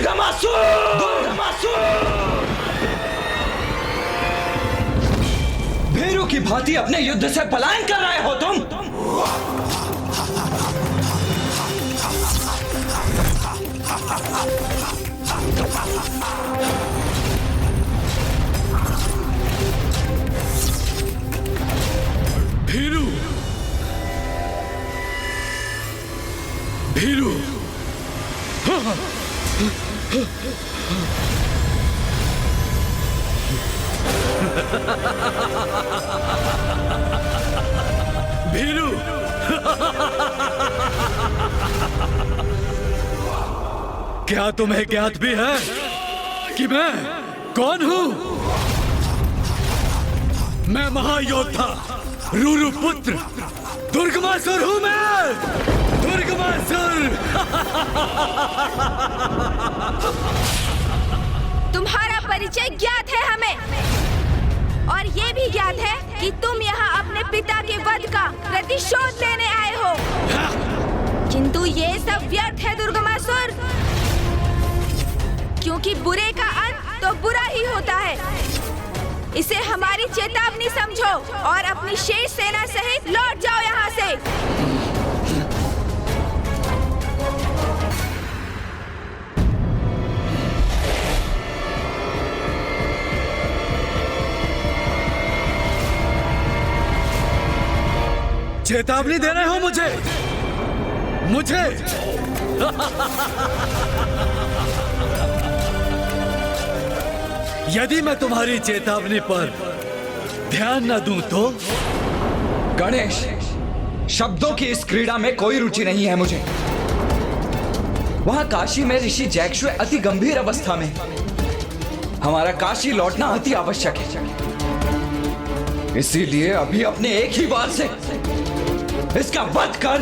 दुर्गमासुर! दुर्गमासुर! भेरू की भांति अपने युद्ध से पलायन कर रहे हो तुम? भीरू, भीरू, भीरू, क्या तुम्हें ज्ञात भी है कि मैं कौन हूं? मैं महायोद्धा रूरू पुत्र दुर्गमासुर हूं मैं, दुर्गमासुर। तुम्हारा परिचय ज्ञात है हमें, और ये भी ज्ञात है कि तुम यहाँ अपने पिता के वध का प्रतिशोध लेने आए हो। किंतु ये सब व्यर्थ है दुर्गमासुर, क्योंकि बुरे का अंत तो बुरा ही होता है। इसे हमारी चेतावनी समझो और अपनी शेष सेना सहित लौट जाओ यहाँ से। चेतावनी दे रहे हो मुझे? यदि मैं तुम्हारी चेतावनी पर ध्यान न दूं तो? गणेश, शब्दों की इस क्रीड़ा में कोई रुचि नहीं है मुझे। वहां काशी में ऋषि जैक्षुए अति गंभीर अवस्था में, हमारा काशी लौटना अति आवश्यक है। इसीलिए अभी अपने एक ही बार से इसका वध कर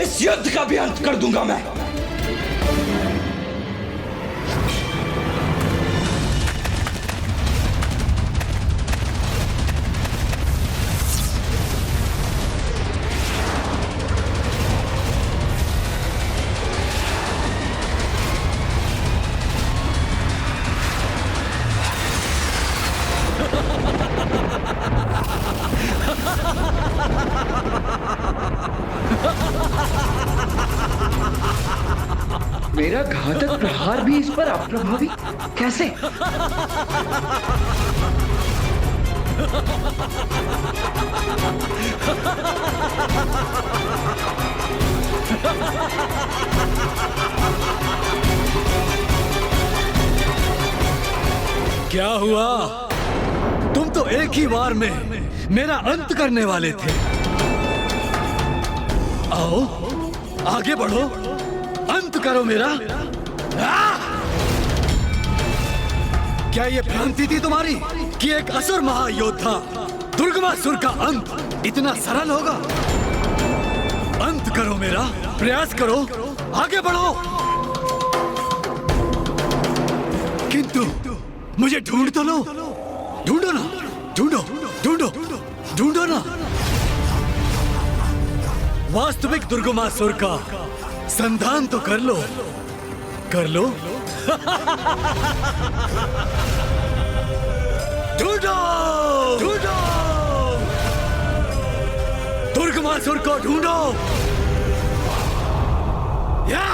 इस युद्ध का भी अंत कर दूंगा मैं। मेरा घातक प्रहार भी इस पर अप्रभावी कैसे? क्या हुआ? तुम तो एक ही वार में मेरा अंत करने वाले थे। आओ, आगे बढ़ो, अंत करो मेरा। क्या ये भ्रांति थी तुम्हारी कि एक असुर महायोद्धा दुर्गमासुर का अंत इतना सरल होगा? अंत करो मेरा, प्रयास करो, आगे बढ़ो। किंतु मुझे ढूंढ तो लो, ढूंढो ना, ढूंढो, ढूंढो, ढूंढो ना। वास्तविक दुर्गमासुर का संधान तो कर लो, कर लो। ढूंढो, ढूंढो, दुर्गमासुर को ढूंढो। या!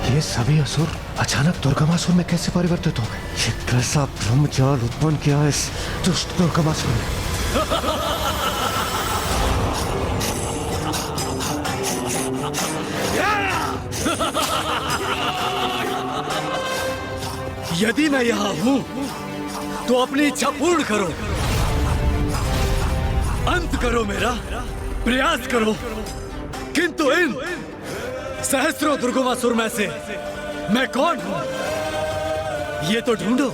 ये सभी असुर अचानक दुर्गमासुर में कैसे परिवर्तित हो गए? ये कैसा ब्रह्मजाल उत्पन्न किया इस दुष्ट दुर्गमासुर ने? यदि मैं यहाँ हूँ तो अपनी इच्छा पूर्ण करो, अंत करो मेरा, प्रयास करो। किंतु इन सहस्त्रों दुर्गमासुर में से मैं कौन हूं, ये तो ढूंढो।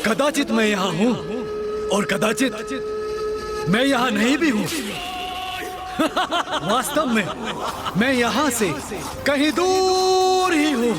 कदाचित मैं यहाँ हूँ और कदाचित मैं यहाँ नहीं भी हूँ। वास्तव में मैं यहाँ से कहीं दूर ही हूँ।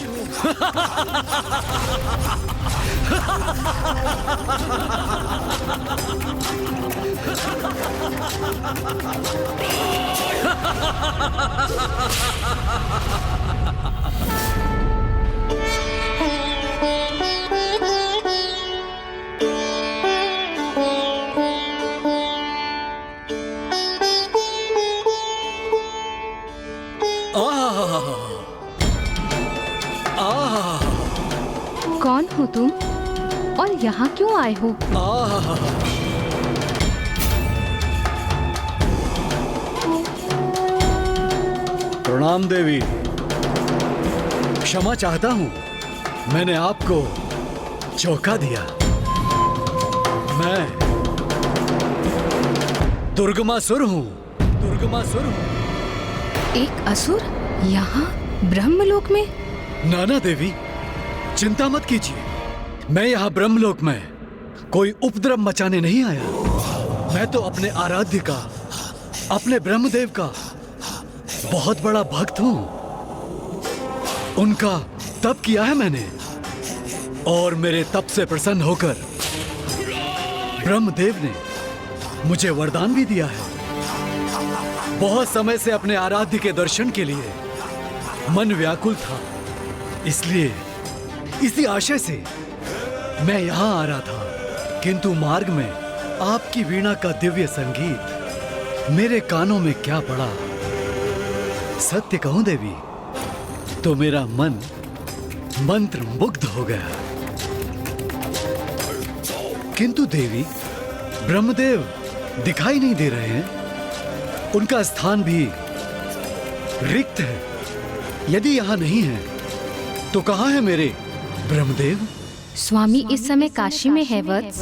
कौन हो तुम और यहाँ क्यों आए हो? प्रणाम देवी, क्षमा चाहता हूँ, मैंने आपको चौंका दिया। मैं दुर्गमासुर हूँ। एक असुर यहाँ ब्रह्मलोक में? नाना देवी, चिंता मत कीजिए, मैं यहाँ ब्रह्मलोक में कोई उपद्रव मचाने नहीं आया। मैं तो अपने आराध्य का, अपने ब्रह्मदेव का बहुत बड़ा भक्त हूँ। उनका तप किया है मैंने और मेरे तप से प्रसन्न होकर ब्रह्मदेव ने मुझे वरदान भी दिया है। बहुत समय से अपने आराध्य के दर्शन के लिए मन व्याकुल था, इसलिए इसी आशय से मैं यहाँ आ रहा था, किंतु मार्ग में आपकी वीणा का दिव्य संगीत मेरे कानों में क्या पड़ा। सत्य कहूं देवी, तो मेरा मन मंत्र मुग्ध हो गया। किंतु देवी, ब्रह्मदेव दिखाई नहीं दे रहे हैं, उनका स्थान भी रिक्त है। यदि यहाँ नहीं है तो कहाँ है मेरे ब्रह्मदेव? स्वामी इस समय काशी में है वत्स।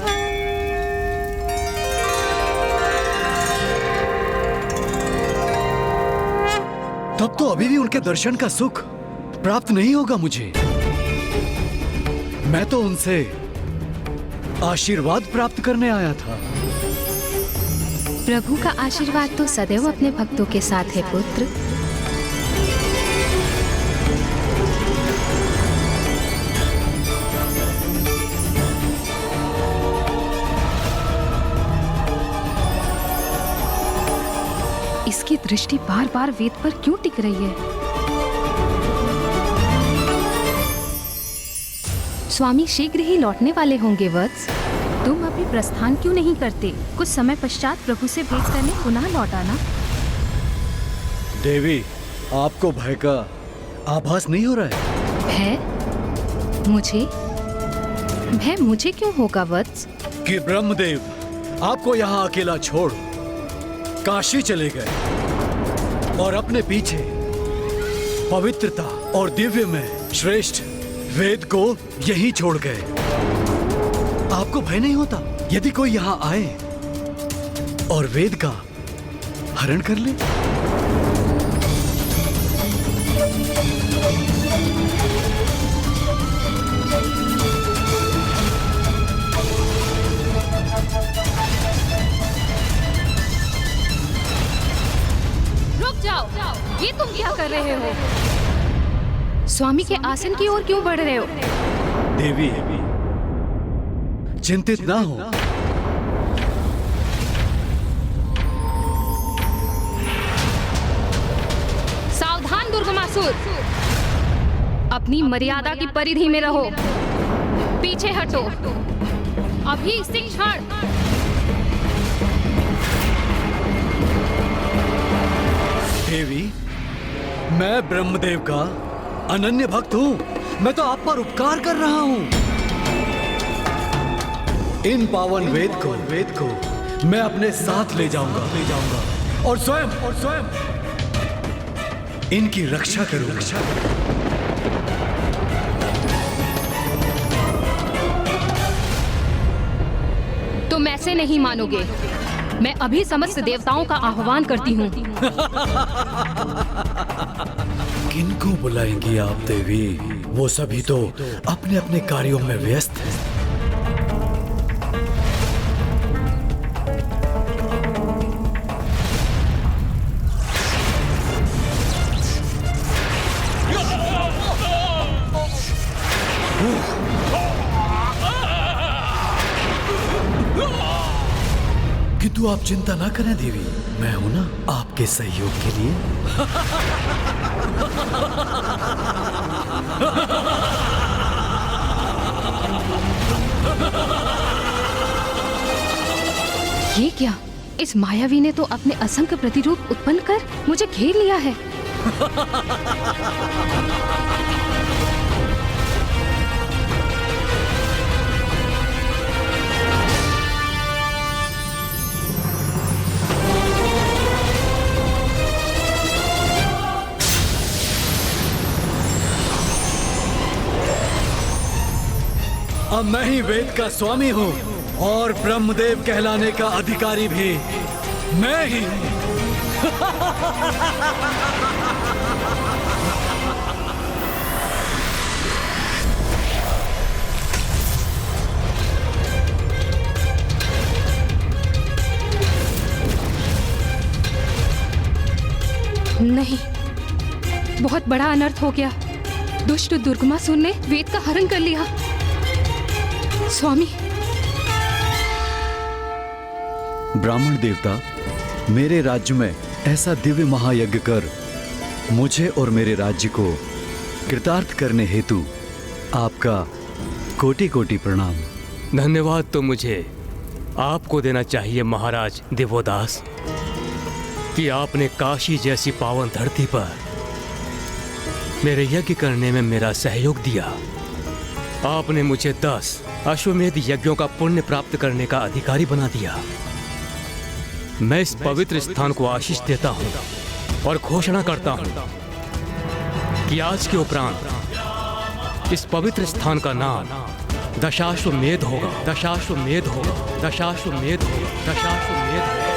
तब तो अभी भी उनके दर्शन का सुख प्राप्त नहीं होगा मुझे। मैं तो उनसे आशीर्वाद प्राप्त करने आया था। प्रभु का आशीर्वाद तो सदैव अपने भक्तों के साथ है पुत्र। इसकी दृष्टि बार बार वेद पर क्यों टिक रही है? स्वामी शीघ्र ही लौटने वाले होंगे वत्स। तुम अभी प्रस्थान क्यों नहीं करते? कुछ समय पश्चात प्रभु से भेंट करने पुनः लौट आना। देवी, आपको भय का आभास नहीं हो रहा है? भय? मुझे? भय मुझे क्यों होगा वत्स? कि ब्रह्मदेव आपको यहाँ अकेला छोड़ काशी चले गए और अपने पीछे पवित्रता और दिव्य में श्रेष्ठ वेद को यहीं छोड़ गए। आपको भय नहीं होता यदि कोई यहाँ आए और वेद का हरण कर ले? ये तुम क्या कर रहे हो? स्वामी के आसन की ओर क्यों बढ़ रहे हो? देवी, चिंतित ना हो। सावधान दुर्गमासुर, अपनी मर्यादा की परिधि में रहो। पीछे हटो, अभी इसी क्षण। देवी, मैं ब्रह्मदेव का अनन्य भक्त हूँ। मैं तो आप पर उपकार कर रहा हूँ। इन पावन वेद को मैं अपने साथ ले जाऊंगा और स्वयं इनकी रक्षा करूंगा। तुम ऐसे नहीं मानोगे। मैं अभी समस्त देवताओं का आह्वान करती हूँ। किनको बुलाएंगी आप देवी? वो सभी तो अपने अपने कार्यों में व्यस्त हैं। किंतु आप चिंता ना करें देवी, मैं हूं ना आपके सहयोग के लिए। ये क्या? इस मायावी ने तो अपने असंख्य प्रतिरूप उत्पन्न कर मुझे घेर लिया है। अब मैं ही वेद का स्वामी हूँ और ब्रह्मदेव कहलाने का अधिकारी भी मैं ही हूँ। नहीं, बहुत बड़ा अनर्थ हो गया। दुष्ट दुर्गमासुर ने वेद का हरण कर लिया। स्वामी, ब्राह्मण देवता, मेरे राज्य में ऐसा दिव्य महायज्ञ कर मुझे और मेरे राज्य को कृतार्थ करने हेतु आपका कोटि कोटि प्रणाम। धन्यवाद तो मुझे आपको देना चाहिए महाराज देवोदास कि आपने काशी जैसी पावन धरती पर मेरे यज्ञ करने में मेरा सहयोग दिया। आपने मुझे 10 अश्वमेध यज्ञों का पुण्य प्राप्त करने का अधिकारी बना दिया। मैं इस पवित्र स्थान को आशीष देता हूँ और घोषणा करता हूँ कि आज के उपरांत इस पवित्र स्थान का नाम दशाश्वमेध होगा। दशाश्वमेध होगा। दशाश्वमेध होगा। दशाश्वमेध होगा।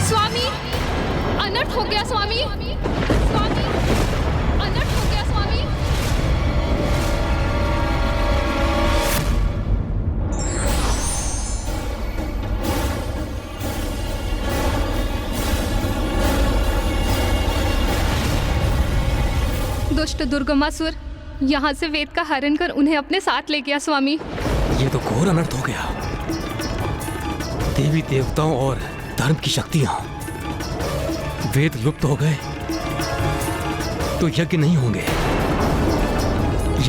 स्वामी, अनर्थ हो गया स्वामी। स्वामी, अनर्थ हो गया स्वामी। दुष्ट दुर्गमासुर यहाँ से वेद का हरण कर उन्हें अपने साथ ले गया स्वामी। ये तो घोर अनर्थ हो गया। देवी देवताओं और धर्म की शक्तियां, वेद लुप्त हो गए तो यज्ञ नहीं होंगे।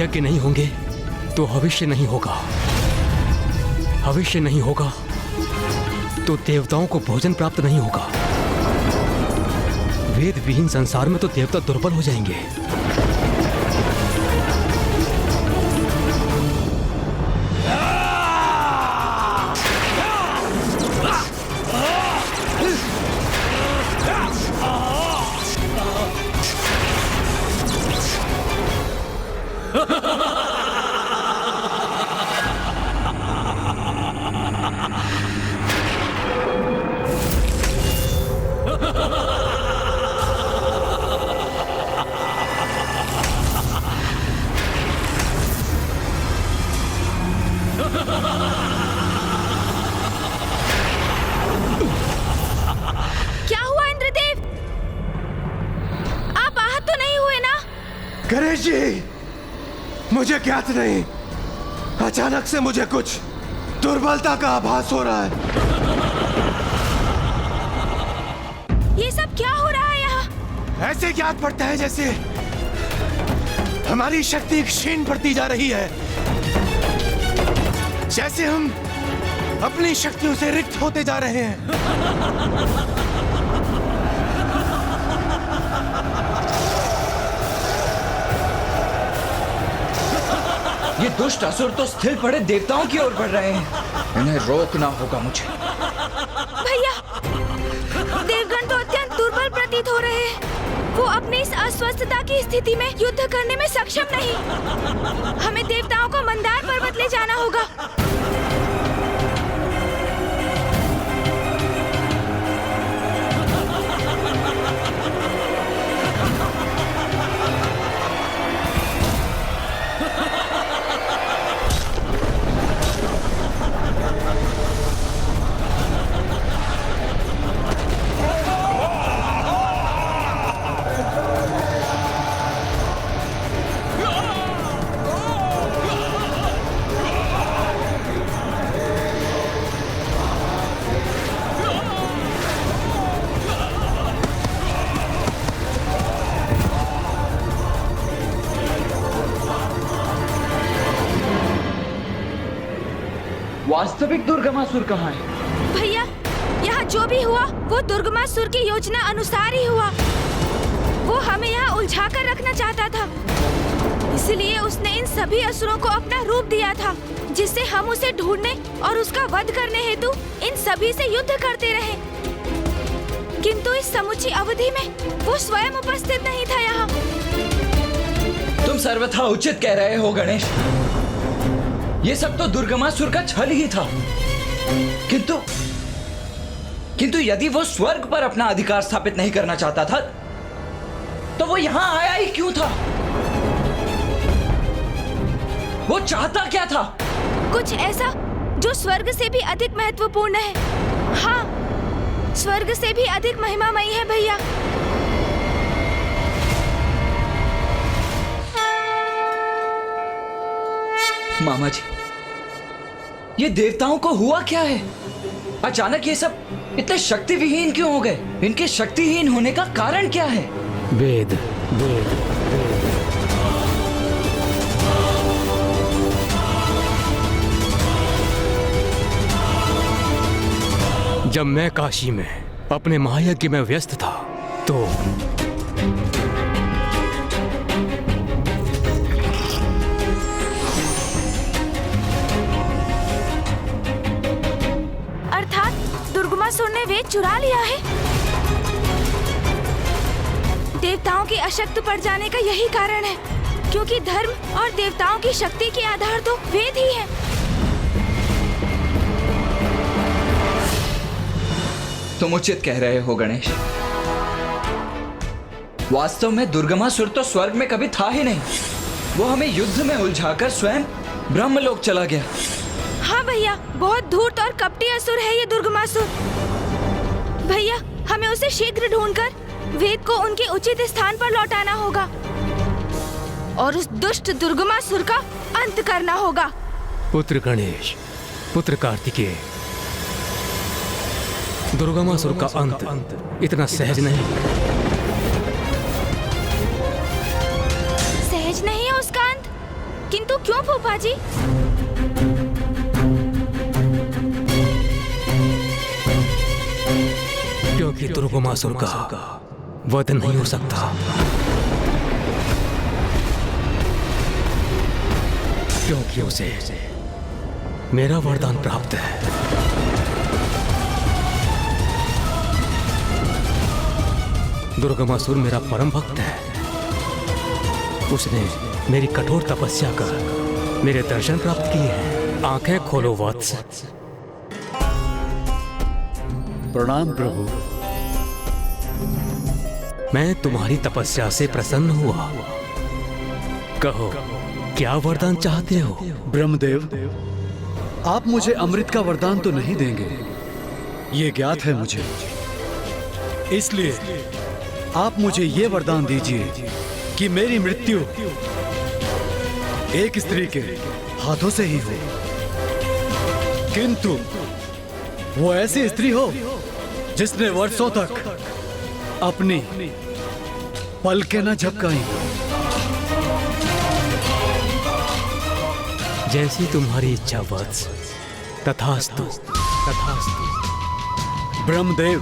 यज्ञ नहीं होंगे तो भविष्य नहीं होगा। भविष्य नहीं होगा तो देवताओं को भोजन प्राप्त नहीं होगा। वेद विहीन संसार में तो देवता दुर्बल हो जाएंगे। क्या हुआ इंद्रदेव? आप आहत तो नहीं हुए ना? गणेश जी, मुझे ज्ञात नहीं, अचानक से मुझे कुछ दुर्बलता का आभास हो रहा है। ये सब क्या हो रहा है यहाँ? ऐसे ज्ञात पड़ता है जैसे हमारी शक्ति क्षीण पड़ती जा रही है, जैसे हम अपनी शक्तियों से रिक्त होते जा रहे हैं। ये दुष्ट असुर तो स्थिर पड़े देवताओं की ओर बढ़ रहे हैं। इन्हें रोकना होगा मुझे। भैया, देवगण तो अत्यंत दुर्बल प्रतीत हो रहे हैं। वो अपनी इस अस्वस्थता की स्थिति में युद्ध करने में सक्षम नहीं। हमें देवताओं को मंदार पर्वत ले जाना होगा। वास्तविक दुर्गमासुर कहाँ है? भैया, यहाँ जो भी हुआ वो दुर्गमासुर की योजना अनुसार ही हुआ। वो हमें यहाँ उलझा कर रखना चाहता था, इसलिए उसने इन सभी असुरों को अपना रूप दिया था, जिससे हम उसे ढूंढने और उसका वध करने हेतु इन सभी से युद्ध करते रहे। किंतु इस समुची अवधि में वो स्वयं उपस्थित नहीं था यहाँ। तुम सर्वथा उचित कह रहे हो गणेश। ये सब तो दुर्गमासुर का छल ही था। किंतु यदि वो स्वर्ग पर अपना अधिकार स्थापित नहीं करना चाहता था, तो वो यहाँ आया ही क्यों था? वो चाहता क्या था? कुछ ऐसा जो स्वर्ग से भी अधिक महत्वपूर्ण है। हाँ, स्वर्ग से भी अधिक महिमामयी है भैया। मामा जी, ये देवताओं को हुआ क्या है? अचानक ये सब इतने शक्तिविहीन क्यों हो गए? इनके शक्तिहीन होने का कारण क्या है? वेद वेद जब मैं काशी में अपने महायज्ञ में व्यस्त था तो अर्थात दुर्गमासुर ने वेद चुरा लिया है। देवताओं की अशक्त पड़ जाने का यही कारण है, क्योंकि धर्म और देवताओं की शक्ति के आधार तो वेद ही है। तुम उचित कह रहे हो गणेश। वास्तव में दुर्गमासुर तो स्वर्ग में कभी था ही नहीं। वो हमें युद्ध में उलझाकर स्वयं ब्रह्मलोक चला गया। हाँ भैया, बहुत धूर्त और कपटी असुर है ये दुर्गमासुर। भैया, हमें उसे शीघ्र ढूंढकर वेद को उनके उचित स्थान पर लौटाना होगा और उस दुष्ट दुर्गमासुर का अंत करना होगा। पुत्र गणेश, पुत्र कार्तिकेय, दुर्गमासुर का अंत इतना सहज नहीं। सहज नहीं है उसका अंत? किंतु क्यों फूफा जी? क्योंकि दुर्गमासुर का वध नहीं हो सकता, क्योंकि उसे मेरा वरदान प्राप्त है। दुर्गमासुर मेरा परम भक्त है। उसने मेरी कठोर तपस्या कर मेरे दर्शन प्राप्त किए हैं। आंखें खोलो वत्स। प्रणाम प्रभु। मैं तुम्हारी तपस्या से प्रसन्न हुआ। कहो, क्या वरदान चाहते हो? ब्रह्मदेव, आप मुझे अमृत का वरदान तो नहीं देंगे, ये ज्ञात है मुझे। इसलिए आप मुझे ये वरदान दीजिए कि मेरी मृत्यु एक स्त्री के हाथों से ही हो, किंतु वो ऐसी स्त्री हो जिसने वर्षों तक अपनी पलकें न झपकाई। जैसी तुम्हारी इच्छा वत्स। तथास्तु, तथास्तु। ब्रह्मदेव,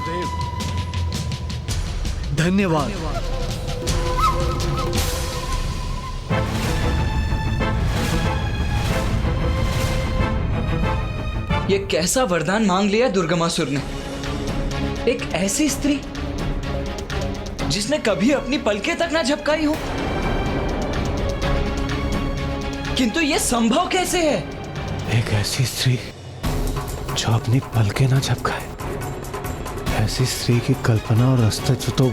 धन्यवाद। ये कैसा वरदान मांग लिया दुर्गमासुर ने? एक ऐसी स्त्री जिसने कभी अपनी पलकें तक ना झपकाई हो। किंतु ये संभव कैसे है? एक ऐसी स्त्री जो अपनी पलकें ना झपकाए, ऐसी स्त्री की कल्पना और अस्तित्व तो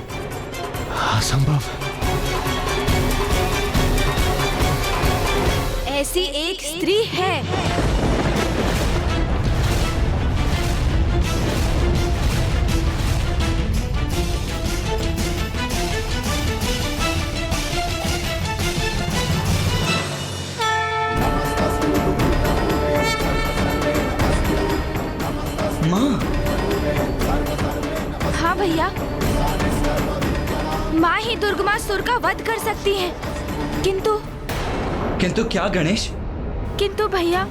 असंभव है। ऐसी एक स्त्री है। हाँ भैया, माँ ही दुर्गमासुर का वध कर सकती है। किंतु क्या गणेश? किंतु भैया,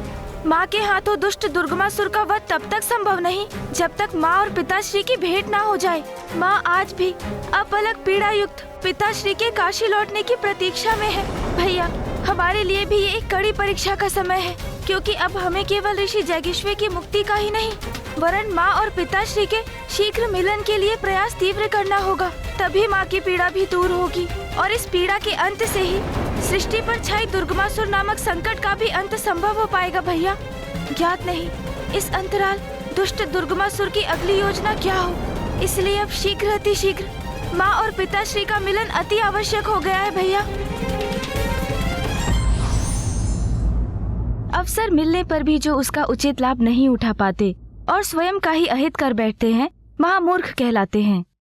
माँ के हाथों दुष्ट दुर्गमासुर का वध तब तक संभव नहीं जब तक माँ और पिताश्री की भेंट ना हो जाए। माँ आज भी अपलक पीड़ा युक्त पिताश्री के काशी लौटने की प्रतीक्षा में है। भैया, हमारे लिए भी ये एक कड़ी परीक्षा का समय है, क्योंकि अब हमें केवल ऋषि जैगिश्वे की मुक्ति का ही नहीं वरन माँ और पिताश्री के शीघ्र मिलन के लिए प्रयास तीव्र करना होगा। तभी माँ की पीड़ा भी दूर होगी और इस पीड़ा के अंत से ही सृष्टि पर छाई दुर्गमासुर नामक संकट का भी अंत संभव हो पाएगा। भैया, ज्ञात नहीं इस अंतराल दुष्ट दुर्गमासुर की अगली योजना क्या हो, इसलिए अब शीघ्र अति शीघ्र माँ और पिताश्री का मिलन अति आवश्यक हो गया है। भैया, अवसर मिलने पर भी जो उसका उचित लाभ नहीं उठा पाते और स्वयं का ही अहित कर बैठते हैं, महामूर्ख कहलाते हैं।